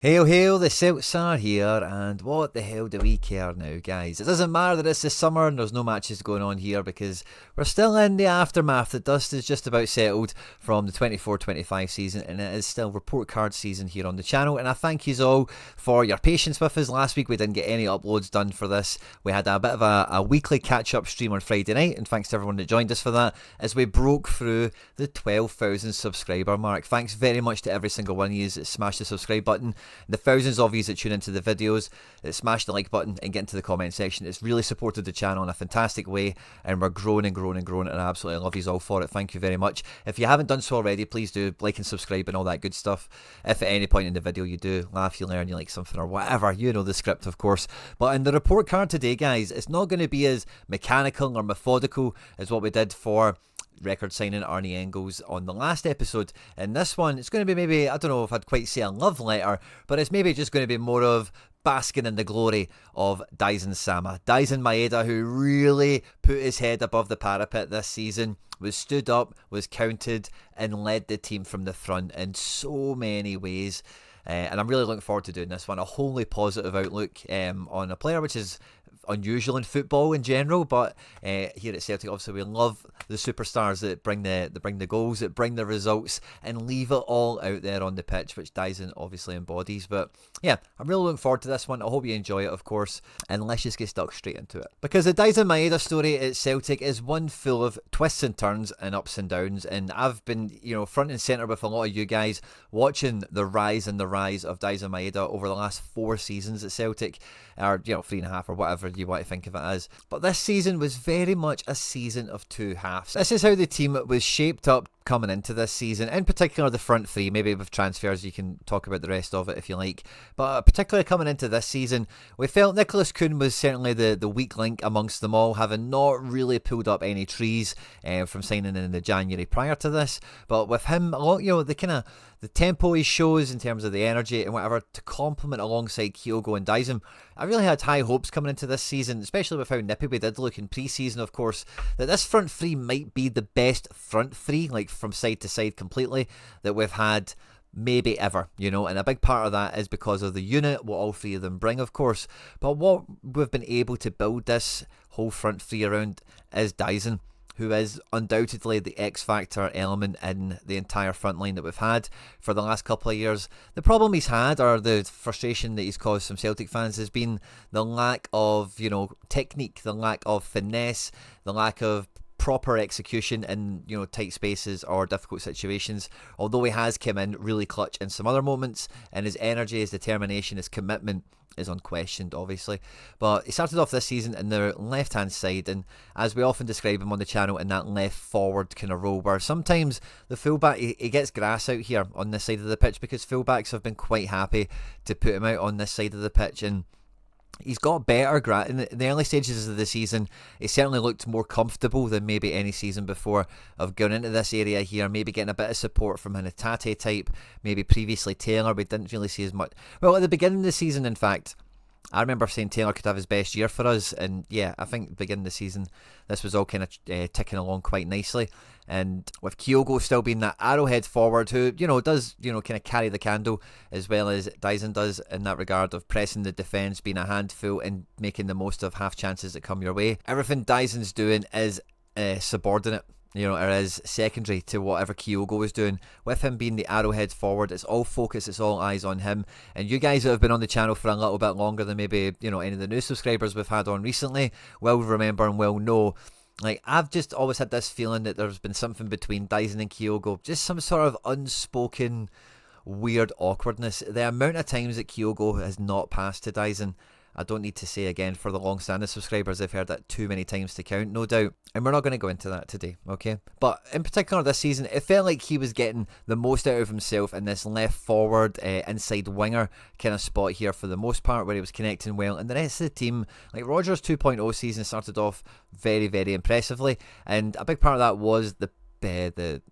Hail, hail, the Celts are here, and what the hell do we care now, guys? It doesn't matter that it's the summer and there's no matches going on here because we're still in the aftermath. The dust is just about settled from the 24-25 season, and it is still report card season here on the channel. And I thank you all for your patience with us. Last week we didn't get any uploads done for this. We had a bit of a weekly catch-up stream on Friday night, and thanks to everyone that joined us for that as we broke through the 12,000 subscriber mark. Thanks very much to every single one of you that smashed the subscribe button. The thousands of you that tune into the videos, that smash the like button and get into the comment section. It's really supported the channel in a fantastic way, and we're growing and growing and growing, and I absolutely love you all for it. Thank you very much. If you haven't done so already, please do like and subscribe and all that good stuff. If at any point in the video you do laugh, you learn, you like something or whatever, you know the script of course. But in the report card today, guys, it's not going to be as mechanical or methodical as what we did for record signing Arnie Engels on the last episode. In this one, it's going to be maybe, I don't know if I'd quite say a love letter, but it's maybe just going to be more of basking in the glory of Daizen Maeda, who really put his head above the parapet this season, was stood up, was counted, and led the team from the front in so many ways. And I'm really looking forward to doing this one. A wholly positive outlook on a player, which is unusual in football in general, but here at Celtic, obviously we love the superstars that bring the goals, that bring the results, and leave it all out there on the pitch, which Daizen obviously embodies. But yeah, I'm really looking forward to this one. I hope you enjoy it, of course, and let's just get stuck straight into it, because the Daizen Maeda story at Celtic is one full of twists and turns and ups and downs, and I've been, front and centre with a lot of you guys watching the rise of Daizen Maeda over the last 4 seasons at Celtic, or 3.5 or whatever you want to think of it as. But this season was very much a season of two halves. This is how the team was shaped up coming into this season, in particular the front three. Maybe with transfers you can talk about the rest of it if you like, but particularly coming into this season, we felt Nicholas Kuhn was certainly the weak link amongst them all, having not really pulled up any trees from signing in the January prior to this. But with him, the tempo he shows in terms of the energy and whatever to complement alongside Kyogo and Daizen, I really had high hopes coming into this season, especially with how nippy we did look in pre-season, of course, that this front three might be the best front three, like from side to side completely, that we've had maybe ever, and a big part of that is because of the unit, what all three of them bring, of course. But what we've been able to build this whole front three around is Daizen, who is undoubtedly the X-factor element in the entire front line that we've had for the last couple of years. The problem he's had, or the frustration that he's caused some Celtic fans, has been the lack of, technique, the lack of finesse, the lack of proper execution in tight spaces or difficult situations. Although he has come in really clutch in some other moments, and his energy, his determination, his commitment is unquestioned, obviously. But he started off this season in the left hand side, and as we often describe him on the channel, in that left forward kind of role, where sometimes the fullback, he gets grass out here on this side of the pitch, because fullbacks have been quite happy to put him out on this side of the pitch. And he's got better in the early stages of the season. He certainly looked more comfortable than maybe any season before of going into this area here, maybe getting a bit of support from an Hatate type, maybe previously Taylor. We didn't really see as much. Well, at the beginning of the season, in fact, I remember saying Taylor could have his best year for us, and yeah, I think beginning of the season this was all kind of ticking along quite nicely. And with Kyogo still being that arrowhead forward who does kind of carry the candle, as well as Daizen does in that regard of pressing the defence, being a handful and making the most of half chances that come your way. Everything Daizen's doing is subordinate, or is secondary to whatever Kyogo is doing. With him being the arrowhead forward, it's all focus, it's all eyes on him. And you guys that have been on the channel for a little bit longer than maybe any of the new subscribers we've had on recently will remember and will know, like, I've just always had this feeling that there's been something between Daizen and Kyogo, just some sort of unspoken weird awkwardness. The amount of times that Kyogo has not passed to Daizen, I don't need to say again. For the long-standing subscribers, they've heard that too many times to count, no doubt. And we're not going to go into that today, okay? But in particular this season, it felt like he was getting the most out of himself in this left forward, inside winger kind of spot here for the most part, where he was connecting well. And the rest of the team, like Rodgers' 2.0 season started off very, very impressively. And a big part of that was the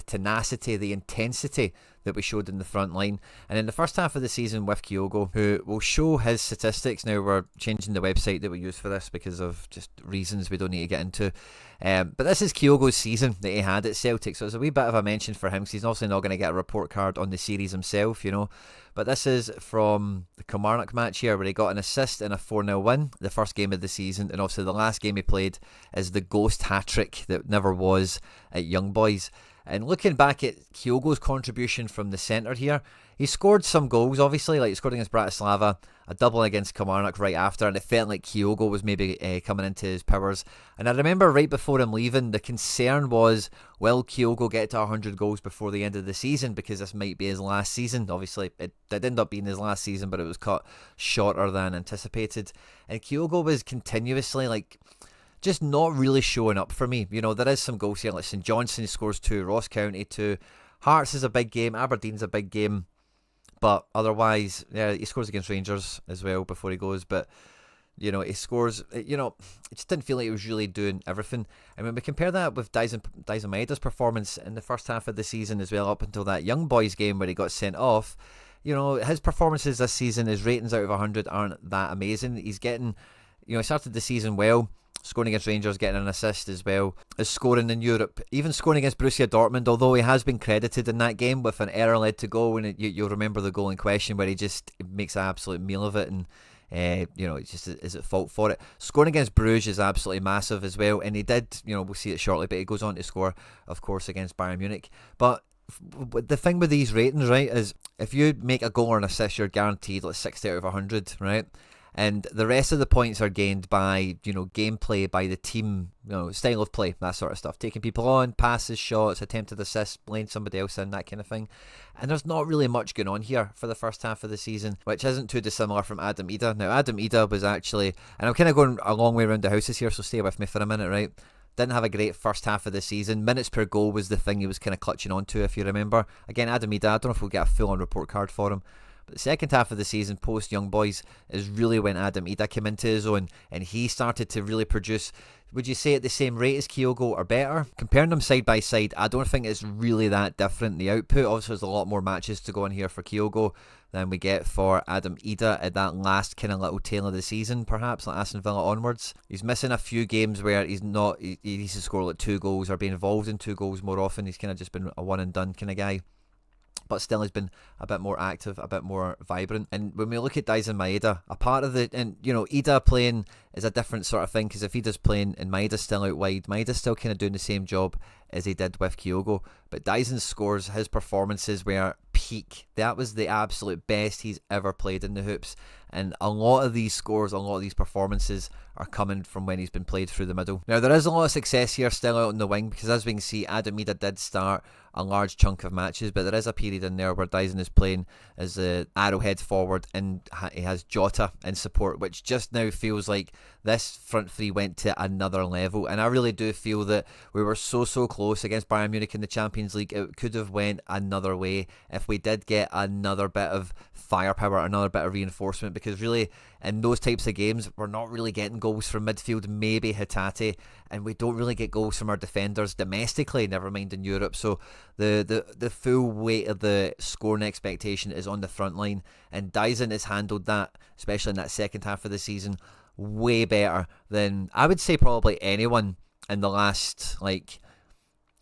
tenacity, the intensity that we showed in the front line. And in the first half of the season with Kyogo, who will show his statistics. Now we're changing the website that we use for this because of just reasons we don't need to get into. But this is Kyogo's season that he had at Celtic, so it's a wee bit of a mention for him because he's obviously not going to get a report card on the series himself, you know. But this is from the Kilmarnock match here where he got an assist in a 4-0 win, the first game of the season, and obviously the last game he played is the ghost hat-trick that never was at Young Boys. And looking back at Kyogo's contribution from the centre here, he scored some goals, obviously, like he scored against Bratislava, a double against Kilmarnock right after, and it felt like Kyogo was maybe coming into his powers. And I remember right before him leaving, the concern was, will Kyogo get to 100 goals before the end of the season, because this might be his last season. Obviously, it did end up being his last season, but it was cut shorter than anticipated. And Kyogo was continuously, like, just not really showing up for me. You know, there is some goals here, like St Johnstone scores 2, Ross County 2, Hearts is a big game, Aberdeen's a big game, but otherwise, yeah, he scores against Rangers as well before he goes, but, you know, he scores, you know, it just didn't feel like he was really doing everything. And when we compare that with Daizen Maeda's performance in the first half of the season as well, up until that Young Boys game where he got sent off, you know, his performances this season, his ratings out of 100 aren't that amazing. He's getting, you know, he started the season well, scoring against Rangers, getting an assist as well as scoring in Europe, even scoring against Borussia Dortmund, although he has been credited in that game with an error led to goal, and you'll remember the goal in question where he just makes an absolute meal of it, and you know, it just is at fault for it. Scoring against Bruges is absolutely massive as well, and he did, you know, we'll see it shortly, but he goes on to score, of course, against Bayern Munich. But the thing with these ratings, right, is if you make a goal or an assist, you're guaranteed like 60 out of 100, right? And the rest of the points are gained by, you know, gameplay, by the team, you know, style of play, that sort of stuff. Taking people on, passes, shots, attempted assists, playing somebody else in, that kind of thing. And there's not really much going on here for the first half of the season, which isn't too dissimilar from Adam Maeda. Now, Adam Maeda was actually, and I'm kind of going a long way around the houses here, so stay with me for a minute, right? Didn't have a great first half of the season. Minutes per goal was the thing he was kind of clutching onto, if you remember. Again, Adam Maeda, I don't know if we'll get a full-on report card for him. But the second half of the season, post Young Boys, is really when Adam Maeda came into his own, and he started to really produce. Would you say at the same rate as Kyogo or better? Comparing them side by side, I don't think it's really that different. The output, obviously, there's a lot more matches to go on here for Kyogo than we get for Adam Maeda at that last kind of little tail of the season, perhaps, like Aston Villa onwards. He's missing a few games where he needs to score like 2 goals or be involved in 2 goals more often. He's kind of just been a one and done kind of guy. But still has been a bit more active, a bit more vibrant. And when we look at Daizen Maeda, a part of the, and you know, Ida playing is a different sort of thing, because if Ida's playing and Maeda's still out wide, Maeda's still kind of doing the same job as he did with Kyogo. But Daizen scores, his performances were peak. That was the absolute best he's ever played in the hoops. And a lot of these scores, a lot of these performances are coming from when he's been played through the middle. Now, there is a lot of success here still out on the wing, because as we can see, Adam Maeda did start a large chunk of matches, but there is a period in there where Daizen is playing as a arrowhead forward, and he has Jota in support, which just now feels like this front three went to another level. And I really do feel that we were so close against Bayern Munich in the Champions League. It could have went another way if we did get another bit of firepower, another bit of reinforcement, because really in those types of games we're not really getting goals from midfield, maybe Hatate, and we don't really get goals from our defenders domestically, never mind in Europe. So the full weight of the scoring expectation is on the front line, and Daizen has handled that, especially in that second half of the season, way better than I would say probably anyone in the last like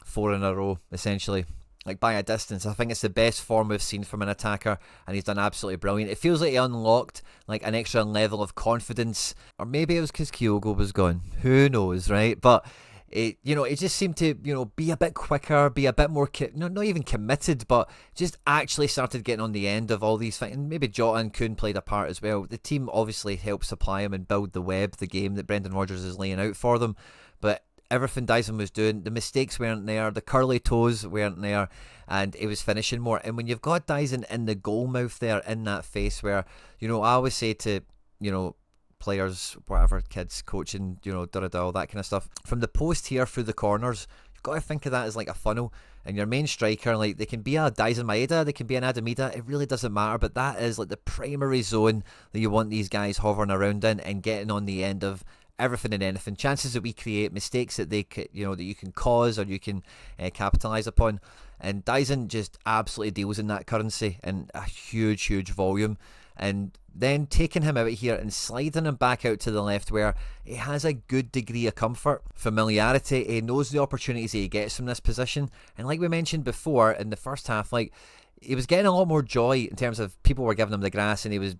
4 in a row, essentially. Like by a distance. I think it's the best form we've seen from an attacker, and he's done absolutely brilliant. It feels like he unlocked like an extra level of confidence, or maybe it was because Kyogo was gone. Who knows, right? But it, you know, it just seemed to, you know, be a bit quicker, be a bit more, not even committed, but just actually started getting on the end of all these things. And maybe Jota and Kuhn played a part as well. The team obviously helped supply him and build the web, the game that Brendan Rodgers is laying out for them. But everything Daizen was doing, the mistakes weren't there, the curly toes weren't there, and it was finishing more. And when you've got Daizen in the goal mouth there, in that face where, you know, I always say to, you know, players, whatever, kids, coaching, you know, all that kind of stuff, from the post here through the corners, you've got to think of that as like a funnel. And your main striker, like, they can be a Daizen Maeda, they can be an Adam Maeda, it really doesn't matter, but that is like the primary zone that you want these guys hovering around in and getting on the end of everything and anything. Chances that we create, mistakes that that you can cause or you can capitalise upon. And Daizen just absolutely deals in that currency in a huge volume. And then taking him out here and sliding him back out to the left where he has a good degree of comfort, familiarity. He knows the opportunities he gets from this position. And like we mentioned before in the first half, like, he was getting a lot more joy in terms of people were giving him the grass, and he was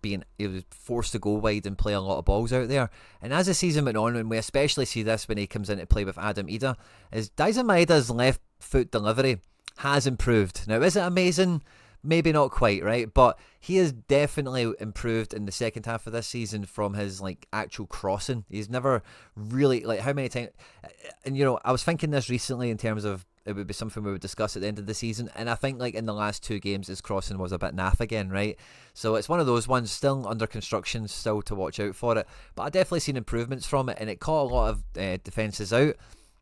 forced to go wide and play a lot of balls out there. And as the season went on, and we especially see this when he comes in to play with Maeda Celtic, is Daizen Maeda's left foot delivery has improved. Now, is it amazing? Maybe not quite, right? But he has definitely improved in the second half of this season from his actual crossing. He's never really, how many times, and I was thinking this recently in terms of it would be something we would discuss at the end of the season, and I think in the last 2 games his crossing was a bit naff again, right? So it's one of those ones still under construction, still to watch out for it, but I definitely seen improvements from it, and it caught a lot of defences out,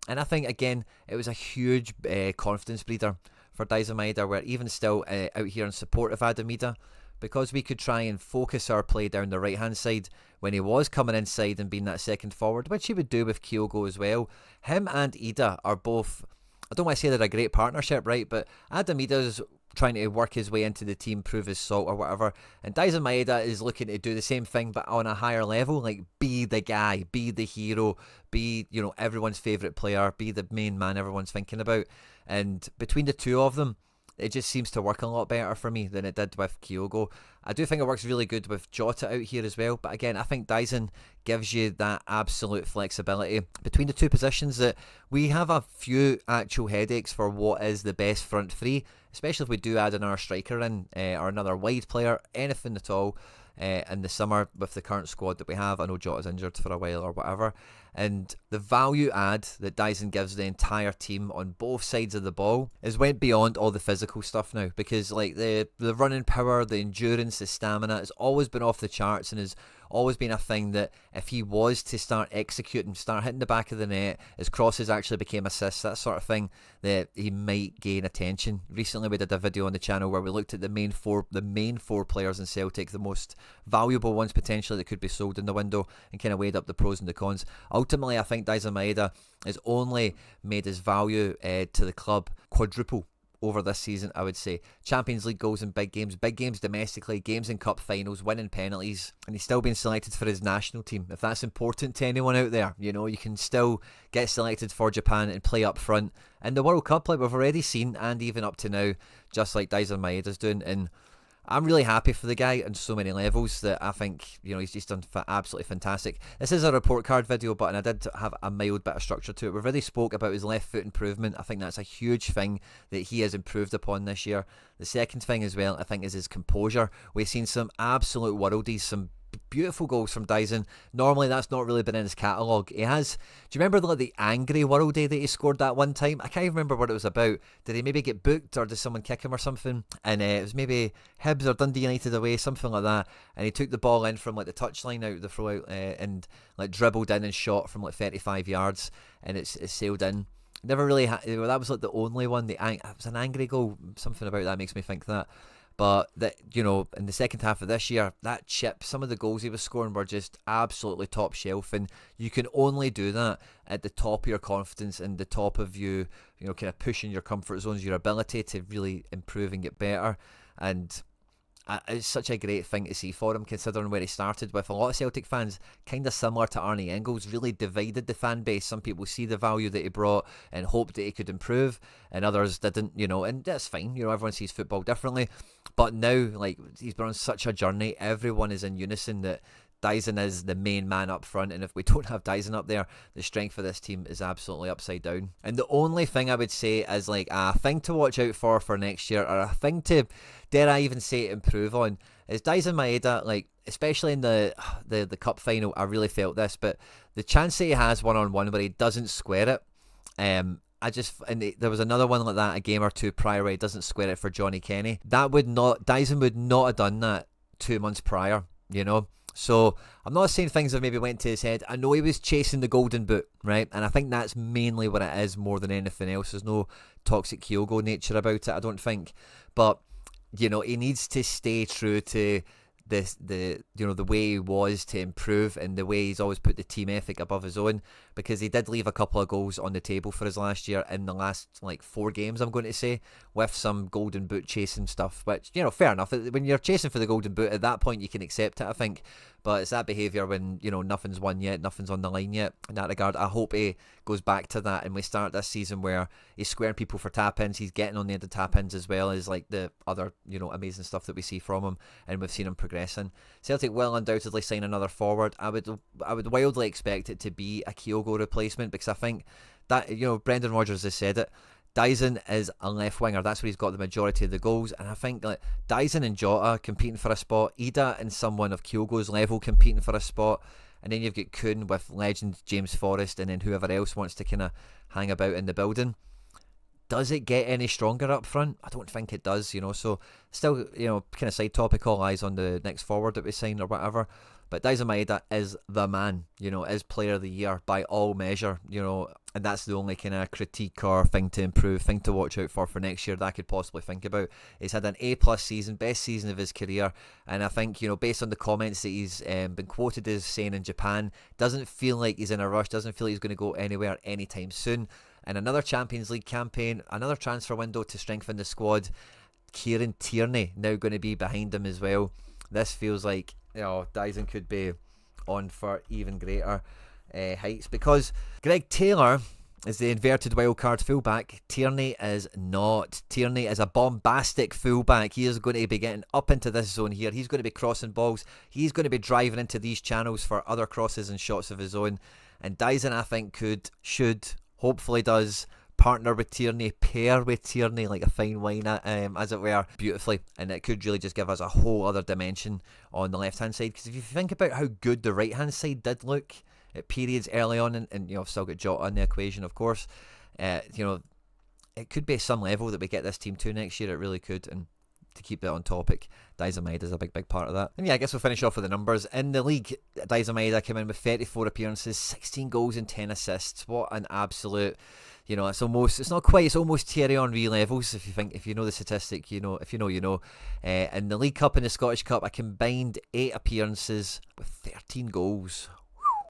and I think again it was a huge confidence breeder for Daizen Maeda, where even still out here in support of Maeda Celtic, because we could try and focus our play down the right hand side when he was coming inside and being that second forward, which he would do with Kyogo as well. Him and Ida are both, I don't want to say they're a great partnership, right? But Maeda Celtic's trying to work his way into the team, prove his salt or whatever. And Daizen Maeda is looking to do the same thing, but on a higher level, be the guy, be the hero, be, everyone's favourite player, be the main man everyone's thinking about. And between the two of them, it just seems to work a lot better for me than it did with Kyogo. I do think it works really good with Jota out here as well, but again, I think Daizen gives you that absolute flexibility between the two positions that we have a few actual headaches for what is the best front three, especially if we do add another striker in or another wide player, anything at all in the summer with the current squad that we have. I know Jota's injured for a while or whatever. And the value add that Daizen gives the entire team on both sides of the ball is went beyond all the physical stuff now, because the running power, the endurance, the stamina has always been off the charts, and has always been a thing that if he was to start executing, start hitting the back of the net, his crosses actually became assists, that sort of thing, that he might gain attention. Recently we did a video on the channel where we looked at the main four players in Celtic, the most valuable ones potentially that could be sold in the window, and kind of weighed up the pros and the cons. Ultimately, I think Daizen Maeda has only made his value to the club quadruple over this season, I would say. Champions League goals in big games domestically, games in cup finals, winning penalties, and he's still been selected for his national team. If that's important to anyone out there, you can still get selected for Japan and play up front in the World Cup, like we've already seen, and even up to now, just like Daizen Maeda's doing. And I'm really happy for the guy on so many levels that I think, he's just done absolutely fantastic. This is a report card video, but I did have a mild bit of structure to it. We've already spoke about his left foot improvement. I think that's a huge thing that he has improved upon this year. The second thing as well, I think, is his composure. We've seen some absolute worldies, some beautiful goals from Daizen. Normally that's not really been in his catalogue. He has, do you remember the angry worldie that he scored that one time? I can't even remember what it was about. Did he maybe get booked, or did someone kick him or something? And it was maybe Hibs or Dundee United away, something like that, and he took the ball in from the touchline out, the throw out, and dribbled in and shot from 35 yards, and it sailed in. Never really that was the only one. It was an angry goal. Something about that makes me think that. But that, in the second half of this year, that chip, some of the goals he was scoring were just absolutely top shelf, and you can only do that at the top of your confidence and the top of you, kind of pushing your comfort zones, your ability to really improve and get better. And it's such a great thing to see for him, considering where he started with. A lot of Celtic fans, kind of similar to Arnie Engels, really divided the fan base. Some people see the value that he brought and hoped that he could improve, and others didn't, and that's fine. Everyone sees football differently. But now, he's been on such a journey, everyone is in unison that Daizen is the main man up front, and if we don't have Daizen up there, the strength of this team is absolutely upside down. And the only thing I would say is a thing to watch out for next year, or a thing to, dare I even say, improve on, is Daizen Maeda, especially in the cup final. I really felt this, but the chance that he has one-on-one where he doesn't square it, there was another one like that a game or two prior where he doesn't square it for Johnny Kenny. Daizen would not have done that 2 months prior, So I'm not saying things have maybe went to his head. I know he was chasing the golden boot, right? And I think that's mainly what it is more than anything else. There's no toxic Kyogo nature about it, I don't think. But, he needs to stay true to the way he was to improve, and the way he's always put the team ethic above his own, because he did leave a couple of goals on the table for us last year in the last like 4 games, I'm going to say, with some golden boot chasing stuff, which, you know, fair enough. When you're chasing for the golden boot, at that point you can accept it, I think. But it's that behaviour when, you know, nothing's won yet, nothing's on the line yet. In that regard, I hope he goes back to that, and we start this season where he's squaring people for tap-ins, he's getting on the end of tap-ins as well as like the other, you know, amazing stuff that we see from him, and we've seen him progressing. Celtic will undoubtedly sign another forward. I would wildly expect it to be a Kyogo replacement, because I think that, you know, Brendan Rodgers has said it, Daizen is a left winger. That's where he's got the majority of the goals, and I think like Daizen and Jota competing for a spot, Ida and someone of Kyogo's level competing for a spot, and then you've got Kuhn with legend James Forrest, and then whoever else wants to kind of hang about in the building. Does it get any stronger up front? I don't think it does, you know. So still, you know, kind of side topic, all eyes on the next forward that we sign or whatever. But Daizen Maeda is the man, you know, is player of the year by all measure, you know, and that's the only kind of critique or thing to improve, thing to watch out for next year that I could possibly think about. He's had an A+ season, best season of his career, and I think, you know, based on the comments that he's been quoted as saying in Japan, doesn't feel like he's in a rush, doesn't feel like he's going to go anywhere anytime soon. And another Champions League campaign, another transfer window to strengthen the squad. Kieran Tierney now going to be behind him as well. This feels like, you know, Daizen could be on for even greater heights, because Greg Taylor is the inverted wildcard fullback. Tierney is not. Tierney is a bombastic fullback. He is going to be getting up into this zone here. He's going to be crossing balls. He's going to be driving into these channels for other crosses and shots of his own. And Daizen, I think, should, hopefully does, partner with Tierney, pair with Tierney like a fine wine, as it were, beautifully, and it could really just give us a whole other dimension on the left hand side. Because if you think about how good the right hand side did look at periods early on, and you know, I've still got Jota in the equation, of course, you know, it could be some level that we get this team to next year. It really could. And to keep that on topic, Daizen Maeda is a big part of that. And yeah, I guess we'll finish off with the numbers. In the league, Daizen Maeda came in with 34 appearances, 16 goals and 10 assists. What an absolute, you know, it's almost Thierry Henry levels. If you know the statistic, you know, if you know, you know. In the League Cup and the Scottish Cup, a combined 8 appearances with 13 goals.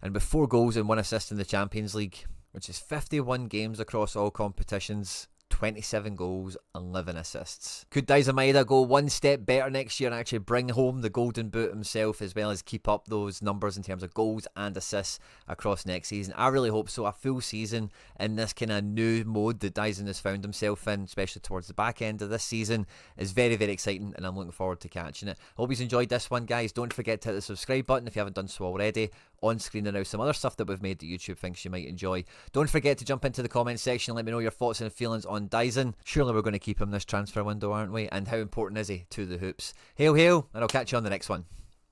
And with 4 goals and 1 assist in the Champions League, which is 51 games across all competitions. 27 goals, 11 assists. Could Daizen Maeda go one step better next year and actually bring home the golden boot himself, as well as keep up those numbers in terms of goals and assists across next season? I really hope so. A full season in this kind of new mode that Daizen has found himself in, especially towards the back end of this season, is very, very exciting, and I'm looking forward to catching it. Hope you've enjoyed this one, guys. Don't forget to hit the subscribe button if you haven't done so already. On screen are now some other stuff that we've made that YouTube thinks you might enjoy. Don't forget to jump into the comments section and let me know your thoughts and feelings on Daizen. Surely we're going to keep him this transfer window, aren't we? And how important is he to the hoops? Hail, hail, and I'll catch you on the next one.